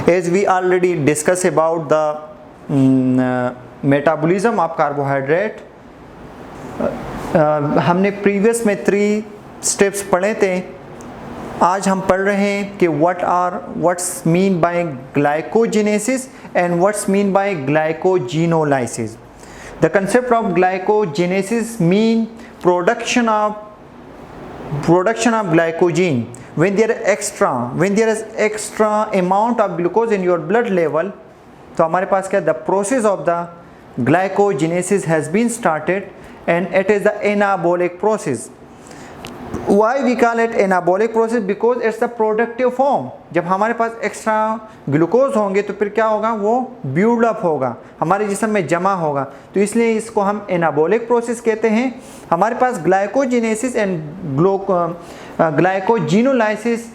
As we already discussed about the metabolism of carbohydrate, हमने previous में 3 steps पढ़े थे। आज हम पढ़ रहे हैं कि what's mean by glycogenesis and what's mean by glycogenolysis. The concept of glycogenesis mean production of glycogen. When there is extra amount of glucose in your blood level, तो हमारे पास क्या, the process of the glycogenesis has been started and it is the anabolic process. Why we call it anabolic process? Because it's the productive form. जब हमारे पास extra glucose होंगे तो फिर क्या होगा, वो बिल्डअप होगा, हमारे जिस्म में जमा होगा, तो इसलिए इसको हम एनाबॉलिक प्रोसेस कहते हैं। हमारे पास ग्लाइकोजेनेसिस एंड ग्लाइकोजिनोलाइसिस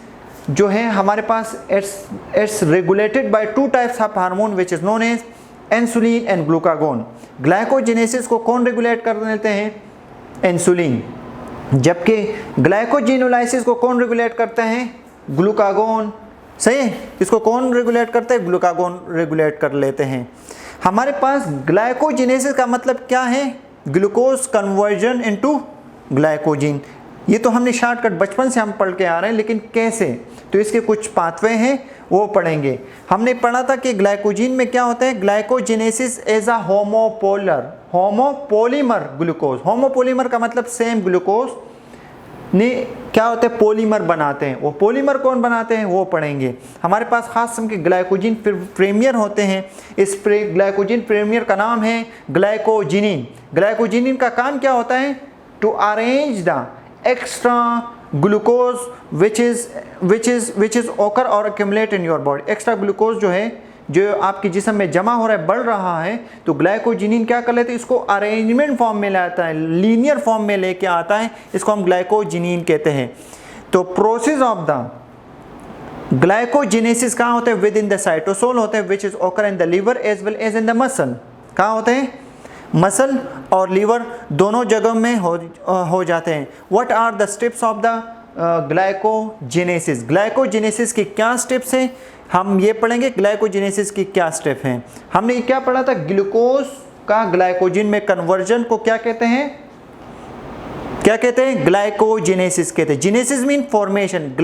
जो है हमारे पास it's regulated by 2 types of hormone which is known as insulin and glucagon. Glycogenesis को कौन रेगुलेट कर देते हैं? इंसुलिन। जबकि ग्लाइकोजिनोलाइसिस को कौन रेगुलेट करते हैं? ग्लूकागोन। सही है, इसको कौन रेगुलेट करते हैं? ग्लूकागोन रेगुलेट कर लेते हैं। हमारे पास ग्लाइकोजेनेसिस का मतलब क्या है? Glucose conversion into glycogen. ये तो हमने शॉर्टकट बचपन से हम पढ़ के आ रहे हैं, लेकिन कैसे, तो इसके कुछ पाथवे हैं वो पढ़ेंगे। हमने पढ़ा था कि ग्लाइकोजिन में क्या होता है, glycogenesis as a homopolymer glucose. Homopolymer का मतलब सेम ग्लूकोज ने क्या होता है, पॉलीमर बनाते हैं। वो पॉलीमर कौन बनाते हैं वो पढ़ेंगे। हमारे पास खास किस्म के ग्लाइकोजिन प्रीमियर होते हैं। इस ग्लाइकोजिन प्रीमियर का नाम है ग्लाइकोजिनिन। ग्लाइकोजिनिन का काम क्या होता है? To arrange the extra glucose which is occur or accumulate in your body। Extra glucose जो है, जो आपके जिस्म में जमा हो रहा है, बढ़ रहा है, तो ग्लाइकोजिनिन क्या कर लेते हैं, इसको अरेंजमेंट फॉर्म में लाता है, लीनियर फॉर्म में लेके आता है, इसको हम ग्लाइकोजिनिन कहते हैं। तो प्रोसेस ऑफ द ग्लाइकोजेनेसिस कहाँ होते हैं? विद इन द साइटोसोल होते हैं, which is occur in the liver as well as in the muscle. कहाँ होते हैं? मसल और लीवर दोनों जगह में हो जाते हैं। What are the steps of the glycogenesis? Glycogenesis के क्या स्टेप्स हैं, हम ये पढ़ेंगे। ग्लाइकोजेनेसिस की क्या स्टेप हैं? हमने क्या पढ़ा था? ग्लूकोज का ग्लाइकोजिन में कन्वर्जन को क्या कहते हैं? क्या कहते हैं? ग्लाइकोजेनेसिस कहते हैं। Genesis mean formation,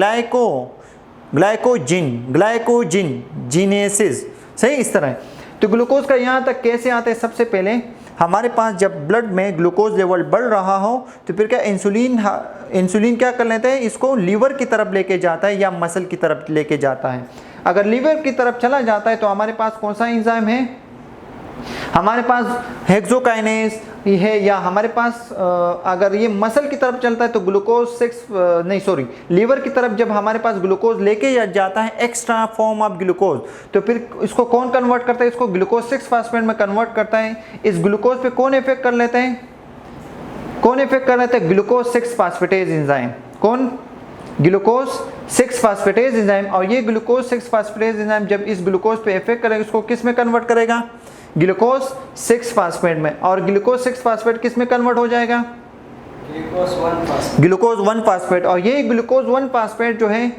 glycogen Genesis. सही, इस तरह। तो ग्लूकोज का यहाँ तक कैसे आता है? सबसे पहले हमारे पास जब ब्लड में ग्लूकोज लेवल बढ़ रहा हो तो फिर क्या, इंसुलिन क्या कर लेते हैं, इसको लीवर की तरफ लेके जाता है या मसल की तरफ लेके जाता है। अगर लीवर की तरफ चला जाता है तो हमारे पास कौन सा एंजाइम है? हमारे पास हेक्सोकाइनेस है, या हमारे पास अगर ये मसल की तरफ चलता है तो लीवर की तरफ जब हमारे पास ग्लूकोज लेके जाता है, एक्स्ट्रा फॉर्म ऑफ ग्लूकोज, तो फिर इसको कौन कन्वर्ट करता है? इसको ग्लूकोज 6 फास्फेट में कन्वर्ट करता है। इस ग्लूकोज पे कौन इफेक्ट कर लेते हैं? Glucose 6 phosphatase enzyme. कौन? Glucose 6 phosphatase enzyme. और ये ग्लूकोज 6 फास्फेटेज एंजाइम जब इस ग्लूकोज पे इफेक्ट करेगा, इसको किस में कन्वर्ट करेगा? ग्लूकोज 6 फास्फेट में। और ग्लूकोज 6 फास्फेट किस में कन्वर्ट हो जाएगा? Glucose 1 phosphate. और ये ग्लूकोज 1 फास्फेट जो है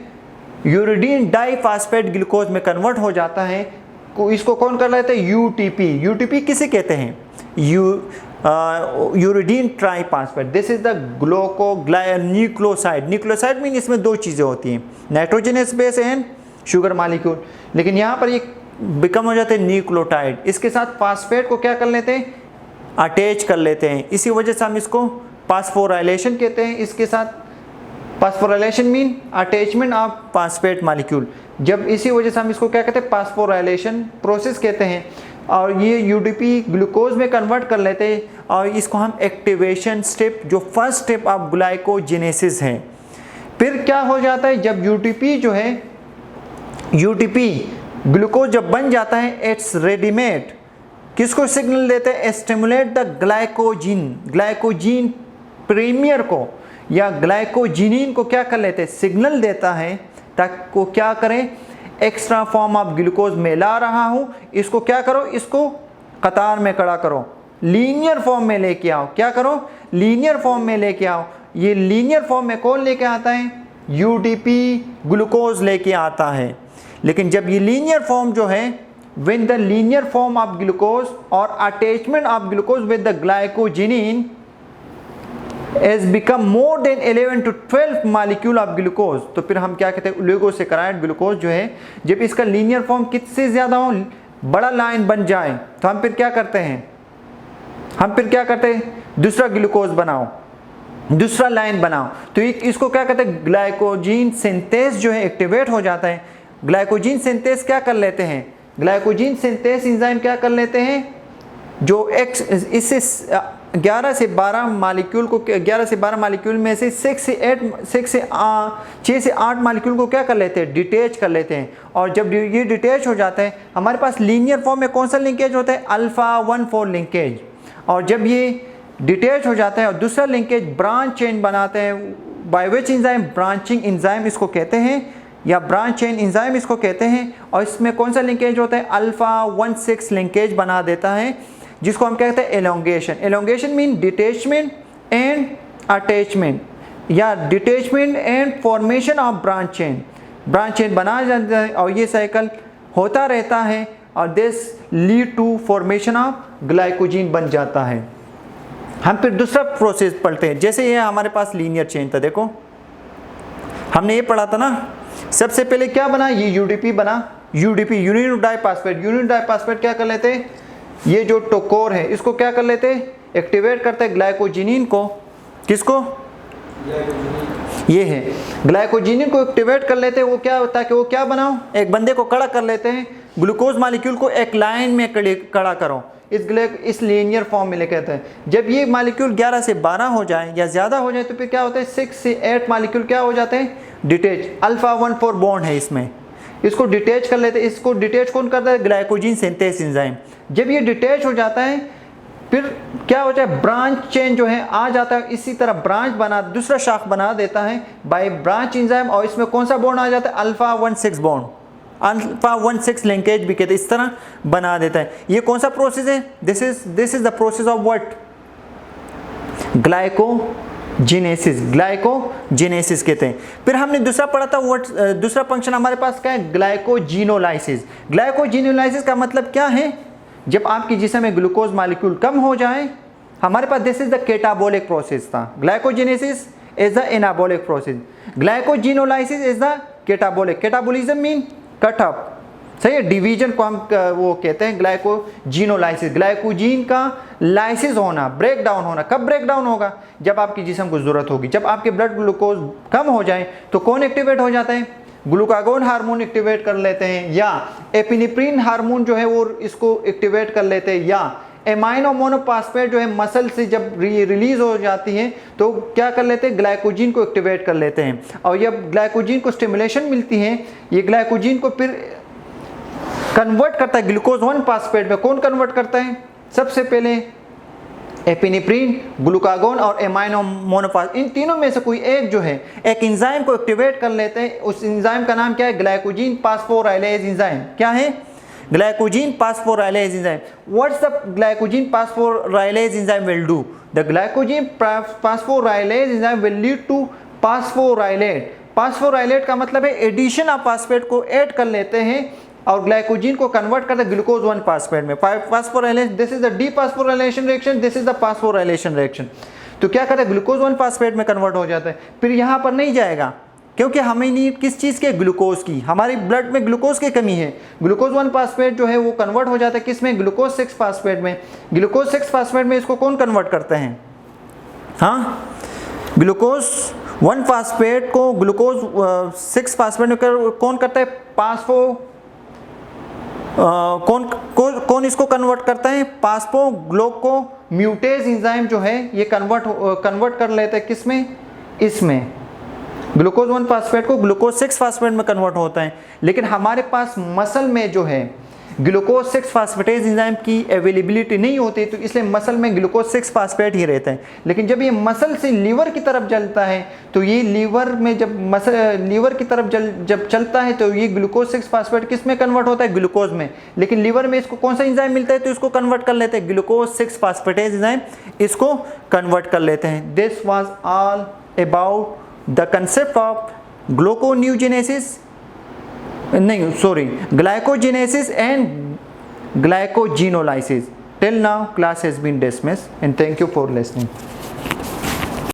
यूरिडीन डाइफास्फेट ग्लूकोज में कन्वर्ट हो जाता है। इसको कौन कर लेते हैं? यूटीपी। यूटीपी किसे कहते हैं? Uridine triphosphate. This is the nucleoside. Nucleoside mean इसमें 2 चीज़ें होती हैं, nitrogenous base and sugar molecule, लेकिन यहाँ पर ये बिकम हो जाते हैं न्यूक्लियोटाइड। इसके साथ फास्फेट को क्या कर लेते हैं? अटैच कर लेते हैं। इसी वजह से हम इसको फास्फोराइलेशन कहते हैं। इसके साथ phosphorylation mean attachment of phosphate molecule. जब इसी वजह से हम इसको क्या कहते हैं? फास्फोराइलेशन प्रोसेस कहते हैं। और ये यूटीपी ग्लूकोज में कन्वर्ट कर लेते हैं, और इसको हम एक्टिवेशन स्टेप, जो फर्स्ट स्टेप ऑफ ग्लाइकोजेनेसिस है। फिर क्या हो जाता है? जब यूटीपी जो है, यूटीपी ग्लूकोज जब बन जाता है, इट्स रेडीमेड किसको सिग्नल देते हैं? स्टिमुलेट द ग्लाइकोजिन प्रीमियर को या ग्लाइकोजिनिन को क्या कर लेते हैं? सिग्नल देता है ताकि को क्या करें? एक्स्ट्रा फॉर्म ऑफ ग्लूकोज में ला रहा हूं, इसको क्या करो? इसको कतार में खड़ा करो, लीनियर फॉर्म में लेके आओ। क्या करो? लीनियर फॉर्म में लेके आओ। ये लीनियर फॉर्म में कौन लेके आता है? यूटीपी ग्लूकोज लेके आता है। लेकिन जब ये लीनियर फॉर्म जो है, when the linear form of glucose or attachment of glucose with the glycogenine has become more than 11 to 12 molecule of glucose, तो फिर हम क्या कहते हैं, ओलिगोसैकेराइड ग्लूकोज जो है जब इसका लीनियर फॉर्म किससे ज़्यादा हो, बड़ा लाइन बन जाए, तो हम फिर क्या करते हैं, दूसरा ग्लूकोज बनाओ, दूसरा लाइन बनाओ। तो इसको क्या कहते हैं, ग्लाइकोजीन सिंथेस जो है एक्टिवेट हो जाता है। ग्लाइकोजीन सिंथेस क्या कर लेते हैं, ग्लाइकोजीन सिंथेस एंजाइम क्या कर लेते हैं, जो इससे 11 से 12 मालिक्यूल को, 11 से 12 मालिक्यूल में से 6 से 8 मालिक्यूल को क्या कर लेते हैं, डिटेच कर लेते हैं। और जब ये डिटेच हो जाता है, हमारे पास लीनियर फॉर्म में कौन सा लिंकेज होता है, अल्फा 1,4 लिंकेज। और जब ये डिटेच हो जाता है और दूसरा लिंकेज ब्रांच चेन बनाते हैं, by which enzyme, branching enzyme इसको कहते हैं, या ब्रांच चेन एंजाइम इसको कहते हैं। और इसमें कौन सा लिंकेज होता है, अल्फा 1,6 लिंकेज बना देता है, जिसको हम कहते हैं elongation. Elongation mean detachment and attachment, या detachment and formation of branch chain. Branch chain बना जाता है और ये साइकिल होता रहता है और this lead to formation of glycogen बन जाता है। हम फिर दूसरा प्रोसेस पढ़ते हैं। जैसे ये हमारे पास लीनियर चेन था, देखो हमने ये पढ़ा था ना, सबसे पहले क्या बना, ये यूडीपी बना, UDP unit diphosphate. Unit diphosphate क्या कर लेते हैं, ये जो टोकोर है इसको क्या कर लेते हैं, एक्टिवेट करते हैं ग्लाइकोजिनिन को। किसको, ये है ग्लाइकोजिनिन को एक्टिवेट कर लेते हैं। वो क्या होता है कि वो क्या बनाओ, एक बंदे को कड़ा कर लेते हैं, ग्लूकोज मॉलिक्यूल को एक लाइन में कड़ा करो, इस लीनियर फॉर्म में लेके आते हैं। जब ये मॉलिक्यूल 11 से 12 हो जाए या ज़्यादा हो जाए, तो फिर क्या होता है, 6 से 8 मॉलिक्यूल क्या हो जाते हैं, डिटेच। अल्फा 1,4 बॉन्ड है इसमें, इसको डिटेच कर लेते हैं। इसको डिटेच कौन करता है, ग्लाइकोजीन सिंथेस एंजाइम। जब ये डिटेच हो जाता है, फिर क्या होता है, ब्रांच चेन जो है आ जाता है, इसी तरह ब्रांच बना, दूसरा शाख बना देता है बाय ब्रांच एंजाइम। और इसमें कौन सा बॉन्ड आ जाता है, अल्फा 1,6 बॉन्ड, अल्फा 1,6 लिंकेज भी कहते हैं, इस तरह बना देता है। ये कौन सा प्रोसेस है, this is the process of what, glycogenesis, glycogenesis कहते हैं। फिर हमने दूसरा पढ़ा था, दूसरा फंक्शन हमारे पास क्या है, ग्लाइकोजिनोलाइसिस। ग्लाइकोजिनोलाइसिस का मतलब क्या है, जब आपके जिस्म में ग्लूकोज मॉलिक्यूल कम हो जाए, हमारे पास this is the catabolic process था। Glycogenesis is the anabolic process, glycogenolysis is the catabolic. Catabolism mean cut up, सही है, डिवीजन को हम वो कहते हैं ग्लाइकोजिनोलाइसिस। ग्लाइकोजीन का लाइसिस होना, ब्रेक डाउन होना। कब ब्रेक डाउन होगा, जब आपकी जिस्म को ज़रूरत होगी। जब आपके ब्लड ग्लूकोज कम हो जाए तो कौन एक्टिवेट हो जाता है, ग्लूकागोन हार्मोन एक्टिवेट कर लेते हैं, या एपिनेफ्रिन हार्मोन जो है वो इसको एक्टिवेट कर लेते हैं, या एमाइनो मोनोफॉस्फेट जो है मसल से जब रिलीज हो जाती है तो क्या कर लेते हैं, ग्लाइकोजीन को एक्टिवेट कर लेते हैं। और जब ग्लाइकोजीन को स्टिमुलेशन मिलती है, ये ग्लाइकोजीन को फिर कन्वर्ट करता है ग्लूकोज 1 फॉस्फेट में। कौन कन्वर्ट करता है, सबसे पहले एपिनेफ्रिन, ग्लूकागोन और एमाइनो मोनोफॉस्फेट, इन तीनों में से कोई एक जो है एक एंजाइम को एक्टिवेट कर लेते हैं। उस एंजाइम का नाम क्या है, ग्लाइकोजीन फास्फोराइलेज एंजाइम। क्या है, glycogen phosphorylase enzyme. What's the glycogen phosphorylase enzyme will do, the glycogen phosphorylase enzyme will lead to phosphorylate. Phosphorylate का मतलब है एडिशन ऑफ फास्फेट को ऐड कर लेते हैं और ग्लाइकोजीन को कन्वर्ट करते हैं ग्लूकोज 1 फॉस्फेट में। Phosphorylation, this is the dephosphorylation reaction, this is the phosphorylation reaction. तो क्या करता है, ग्लूकोज 1 फॉस्फेट में कन्वर्ट हो जाता है। फिर यहाँ पर नहीं जाएगा, क्योंकि हमें नीड किस चीज़ के, ग्लूकोज की। हमारी ब्लड में ग्लूकोज की कमी है। ग्लूकोज 1 फॉस्फेट जो है वो कन्वर्ट हो जाता है किस में, ग्लूकोज 6 फॉस्फेट में। ग्लूकोज 6 फॉस्फेट में इसको कौन कन्वर्ट करते हैं, हाँ, ग्लूकोज 1 फॉस्फेट को ग्लूकोज 6 फॉस्फेट में कौन करता है, कौन इसको कन्वर्ट करता है, पास्फोग्लाइकोम्यूटेज एंजाइम जो है ये कन्वर्ट कर लेते हैं किसमें, इसमें। ग्लूकोज 1 फॉस्फेट को ग्लूकोज 6 फॉस्फेट में कन्वर्ट होता है। लेकिन हमारे पास मसल में जो है ग्लूकोज 6 फॉस्फेटेज एंजाइम की अवेलेबिलिटी नहीं होती, तो इसलिए मसल में ग्लूकोज 6 फॉस्फेट ही रहता है। लेकिन जब ये मसल से लीवर की तरफ चलता है, तो ये लीवर में जब लीवर की तरफ जब चलता है तो ये ग्लूकोज 6 फॉस्फेट किस में कन्वर्ट होता है, ग्लूकोज में। लेकिन लीवर में इसको कौन सा एंजाइम मिलता है, तो इसको कन्वर्ट कर लेते हैं, ग्लूकोज 6 फॉस्फेटेज एंजाइम इसको कन्वर्ट कर लेते हैं। This was all about the concept of gluconeogenesis नहीं sorry, glycogenesis and glycogenolysis. Till now class has been dismissed and thank you for listening.